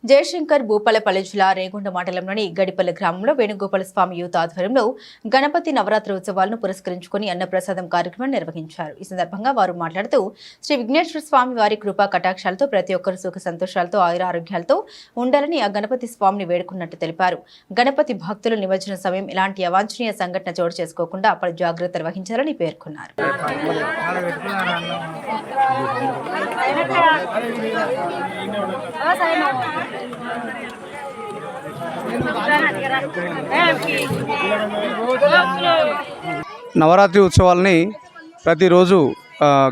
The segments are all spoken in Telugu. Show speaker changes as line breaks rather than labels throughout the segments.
జయశంకర్ భూపాలపల్లి జిల్లా రేగొండ మండలంలోని గడిపల్లి గ్రామంలో వేణుగోపాల స్వామి యూత్ ఆధ్వర్యంలో గణపతి నవరాత్రి ఉత్సవాలను పురస్కరించుకుని అన్నప్రసాదం కార్యక్రమం నిర్వహించారు. ఈ సందర్భంగా వారు మాట్లాడుతూ శ్రీ విఘ్నేశ్వర స్వామి వారి కృపా కటాక్షాలతో ప్రతి ఒక్కరు సుఖ సంతోషాలతో ఆయురారోగ్యాలతో ఉండాలని ఆ గణపతి స్వామిని వేడుకున్నట్టు తెలిపారు. గణపతి భక్తులు నిమజ్జన సమయం ఇలాంటి అవాంఛనీయ సంఘటన చోటు చేసుకోకుండా అప్పటి జాగ్రత్తలు వహించాలని పేర్కొన్నారు.
నవరాత్రి ఉత్సవాలని ప్రతిరోజు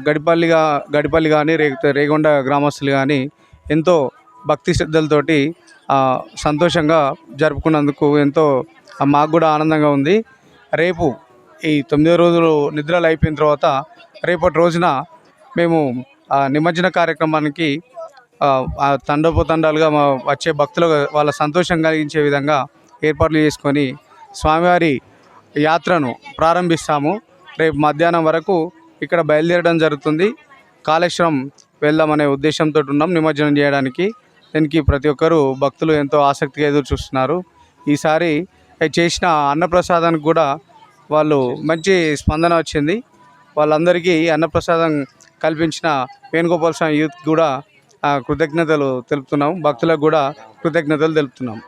గడిపల్లి కానీ రేగొండ గ్రామస్తులు కానీ ఎంతో భక్తి శ్రద్ధలతోటి సంతోషంగా జరుపుకున్నందుకు ఎంతో మాకు కూడా ఆనందంగా ఉంది. రేపు ఈ 9 రోజులు నిద్రలు అయిపోయిన తర్వాత రేపటి రోజున మేము నిమజ్జన కార్యక్రమానికి తండోపతండాలుగా వచ్చే భక్తులు వాళ్ళ సంతోషం కలిగించే విధంగా ఏర్పాట్లు చేసుకొని స్వామివారి యాత్రను ప్రారంభిస్తాము. రేపు మధ్యాహ్నం వరకు ఇక్కడ బయలుదేరడం జరుగుతుంది. కాళేశ్వరం వెళ్దామనే ఉద్దేశంతో ఉన్నాం నిమజ్జనం చేయడానికి. దీనికి ప్రతి ఒక్కరూ భక్తులు ఎంతో ఆసక్తిగా ఎదురు చూస్తున్నారు. ఈసారి చేసిన అన్నప్రసాదానికి కూడా వాళ్ళు మంచి స్పందన వచ్చింది. వాళ్ళందరికీ అన్నప్రసాదం కల్పించిన వేణుగోపాల స్వామి యూత్ కూడా కృతజ్ఞతలు తెలుపుతున్నాము. భక్తులకు కూడా కృతజ్ఞతలు తెలుపుతున్నాము.